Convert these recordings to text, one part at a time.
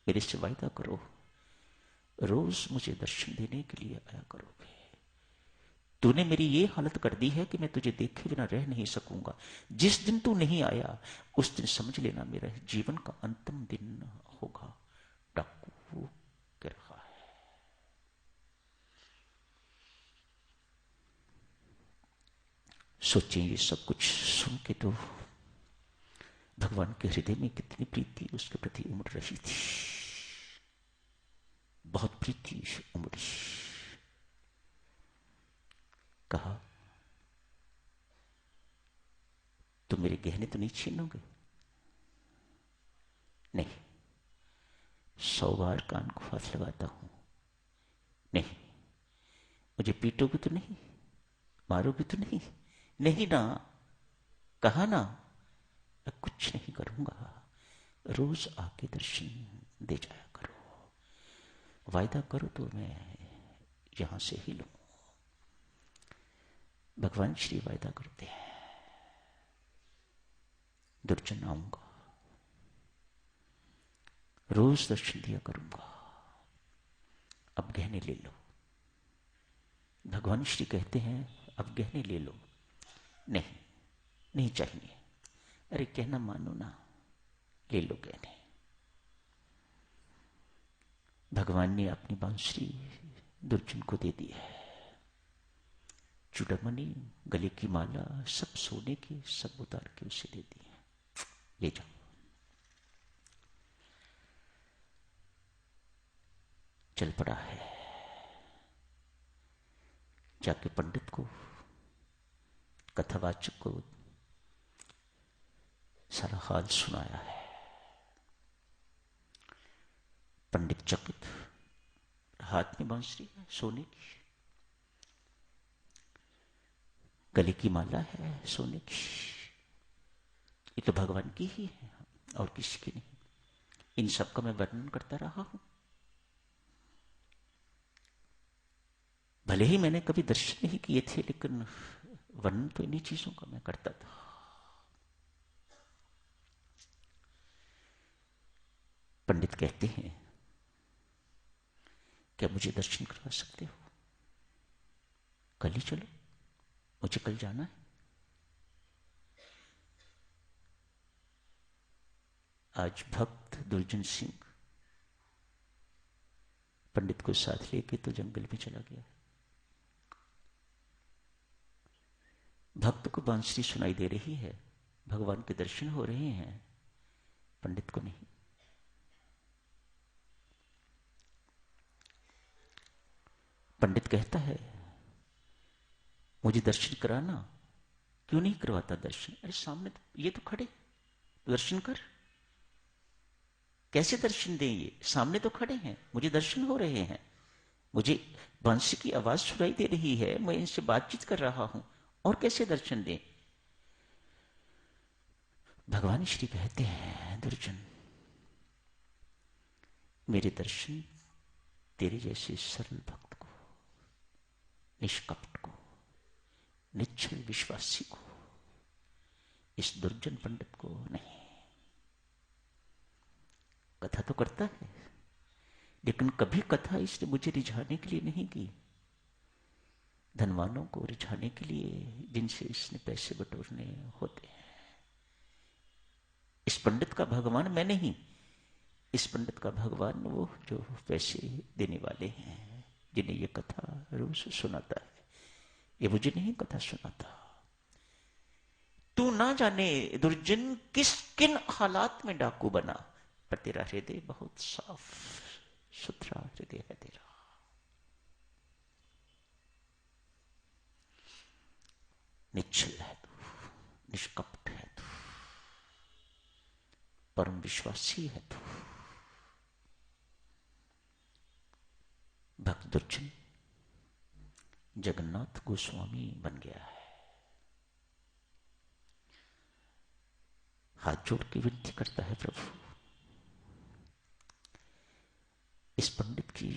मेरे से वायदा करो, रोज मुझे दर्शन देने के लिए आया करोगे। तूने मेरी ये हालत कर दी है कि मैं तुझे देखे बिना रह नहीं सकूंगा। जिस दिन तू नहीं आया उस दिन समझ लेना मेरा जीवन का अंतिम दिन होगा। डाकू कह रहा है। सोचें, ये सब कुछ सुन के तो भगवान के हृदय में कितनी प्रीति उसके प्रति उमड़ रही थी। बहुत प्रीति उमड़ी। कहा, तुम मेरे गहने तो नहीं छीनोगे? नहीं। 100 बार कान को हाथ लगाता हूं। नहीं। मुझे पीटोगे तो नहीं? मारोगे तो नहीं? नहीं ना। कहा ना, मैं कुछ नहीं करूंगा। रोज आके दर्शन दे जाया करो। वायदा करो तो मैं यहां से ही लूं। भगवान श्री वायदा करते हैं, दुर्जन आऊंगा, रोज दर्शन दिया करूंगा, अब गहने ले लो। भगवान श्री कहते हैं, अब गहने ले लो। नहीं, नहीं चाहिए। अरे कहना मानो ना, ले लो गहने। भगवान ने अपनी बांसुरी दुर्जन को दे दी है। चूड़ामणि, गले की माला, सब सोने की, सब उतार के उसे दे दी है। ले जाओ। चल पड़ा है। जाके पंडित को, कथावाचक को सारा हाल सुनाया है। पंडित चकित, हाथ में बांसुरी है सोने की, गले की माला है सोने की। ये तो भगवान की ही है और किसी की नहीं। इन सब का मैं वर्णन करता रहा हूं। भले ही मैंने कभी दर्शन नहीं किए थे, लेकिन वर्णन तो इन्हीं चीजों का मैं करता था। पंडित कहते हैं, क्या मुझे दर्शन करवा सकते हो? कल ही चलो, मुझे कल जाना है। आज भक्त दुर्जन सिंह पंडित को साथ लेके तो जंगल में चला गया। भक्त को बांसुरी सुनाई दे रही है, भगवान के दर्शन हो रहे हैं, पंडित को नहीं। पंडित कहता है, मुझे दर्शन कराना। क्यों नहीं करवाता दर्शन? अरे सामने तो, ये तो खड़े, दर्शन कर। कैसे दर्शन दें? ये सामने तो खड़े हैं, मुझे दर्शन हो रहे हैं, मुझे बांसुरी की आवाज सुनाई दे रही है, मैं इनसे बातचीत कर रहा हूं, और कैसे दर्शन दें? भगवान श्री कहते हैं, दुर्जन, मेरे दर्शन तेरे जैसे सरल भक्त को, निष्कपट को, निश्चल विश्वासी को, इस दुर्जन पंडित को नहीं। कथा तो करता है, लेकिन कभी कथा इसने मुझे रिझाने के लिए नहीं की। धनवानों को रिझाने के लिए, जिनसे इसने पैसे बटोरने होते हैं। इस पंडित का भगवान मैं नहीं। इस पंडित का भगवान वो जो पैसे देने वाले हैं, जिन्हें ये कथा रोज सुनाता है। ये मुझे नहीं कथा सुनाता। तू ना जाने दुर्जन किस किन हालात में डाकू बना, पर तेरा हृदय बहुत साफ सुथरा हृदय है तेरा। निश्चल है तू, निष्कपट है तू, परम विश्वासी है तू। भक्त दुर्जन जगन्नाथ गोस्वामी बन गया है। हाथ जोड़ के विनती करता है, प्रभु इस पंडित की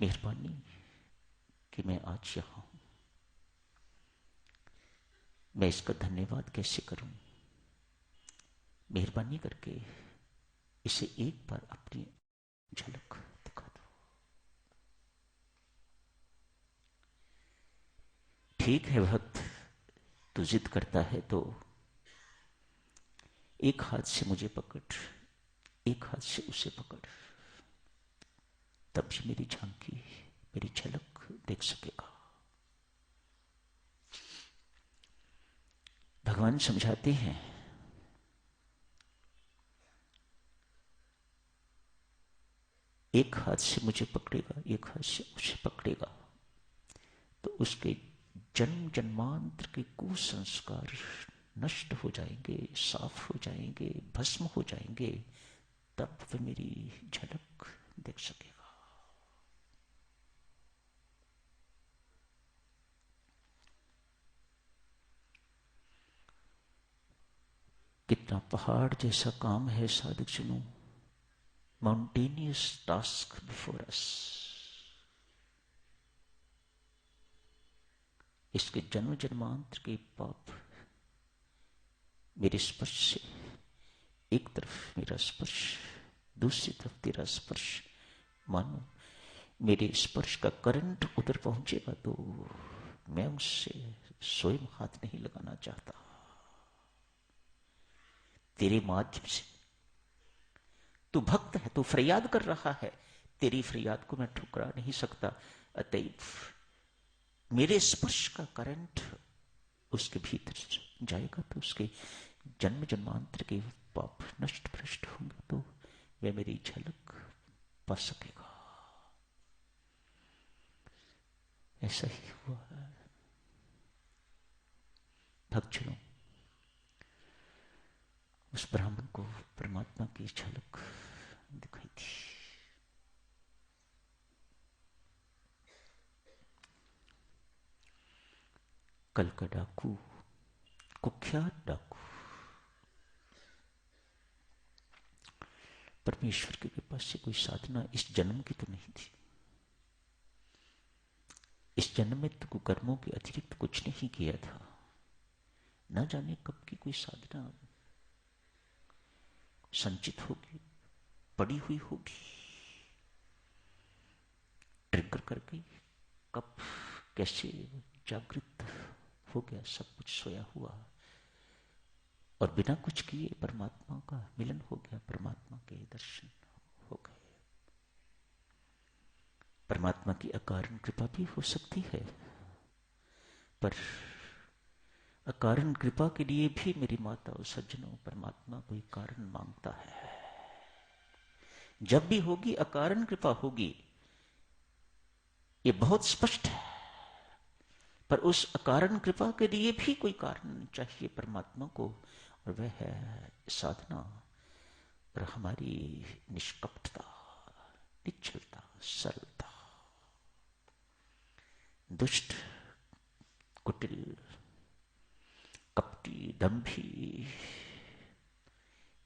मेहरबानी कि मैं आज यहां हूं, मैं इसका धन्यवाद कैसे करूं? मेहरबानी करके इसे एक बार अपनी झलक दिखा दो। ठीक है भक्त, तू जिद करता है तो एक हाथ से मुझे पकड़, एक हाथ से उसे पकड़, तब भी मेरी झांकी, मेरी झलक देख सकेगा। भगवान समझाते हैं, एक हाथ से मुझे पकड़ेगा, एक हाथ से उसे पकड़ेगा, तो उसके जन्म जन्मांतर के कुसंस्कार नष्ट हो जाएंगे, साफ हो जाएंगे, भस्म हो जाएंगे, तब वह मेरी झलक देख सकेगा। कितना पहाड़ जैसा काम है साधक जनों, माउंटेनियस टास्क बिफोर अस। इसके जन्म जन्मांतर के पाप मेरे स्पर्श से, एक तरफ मेरा स्पर्श, दूसरी तरफ तेरा स्पर्श, मानो मेरे स्पर्श का करंट उधर पहुंचेगा तो मैं उससे स्वयं हाथ नहीं लगाना चाहता। तेरे माध्यम से, तू भक्त है, तू फरियाद कर रहा है, तेरी फरियाद को मैं ठुकरा नहीं सकता। अतएव मेरे स्पर्श का करंट उसके भीतर जाएगा तो उसके जन्म जन्मांतर के पाप नष्ट भ्रष्ट होंगे, तो वह मेरी झलक पा सकेगा। ऐसा ही हुआ है भक्तजनों। उस ब्राह्मण को परमात्मा की झलक दिखाई थी। कल का डाकू, कुख्यात डाकू, परमेश्वर की कृपा से कोई साधना इस जन्म की तो नहीं थी। इस जन्म में तो कर्मों के अतिरिक्त कुछ नहीं किया था। न जाने कब की कोई साधना संचित होगी, पड़ी हुई होगी, ट्रिगर कर गई, कब कैसे जागृत हो गया, सब कुछ सोया हुआ और बिना कुछ किए परमात्मा का मिलन हो गया, परमात्मा के दर्शन हो गए। परमात्मा की अकारण कृपा भी हो सकती है, पर अकारण कृपा के लिए भी मेरी माता और सज्जनों, परमात्मा कोई कारण मांगता है। जब भी होगी अकारण कृपा होगी, ये बहुत स्पष्ट है, पर उस अकारण कृपा के लिए भी कोई कारण चाहिए परमात्मा को, और वह है साधना और हमारी निष्कपटता, निश्चलता, सरलता। दुष्ट, कुटिल, कपटी, दंभी,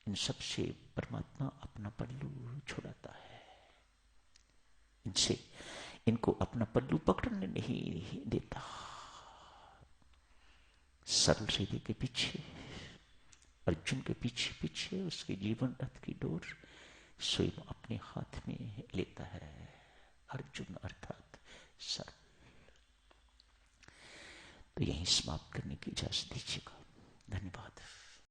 इन सब से परमात्मा अपना पल्लू छुड़ाता है। इनसे, इनको अपना पल्लू पकड़ने नहीं देता। सरल हृदय के पीछे, अर्जुन के पीछे पीछे उसके जीवन रथ की डोर स्वयं अपने हाथ में लेता है अर्जुन, अर्थात सरल। तो यहीं समाप्त करने की इजाजत दीजिएगा। धन्यवाद।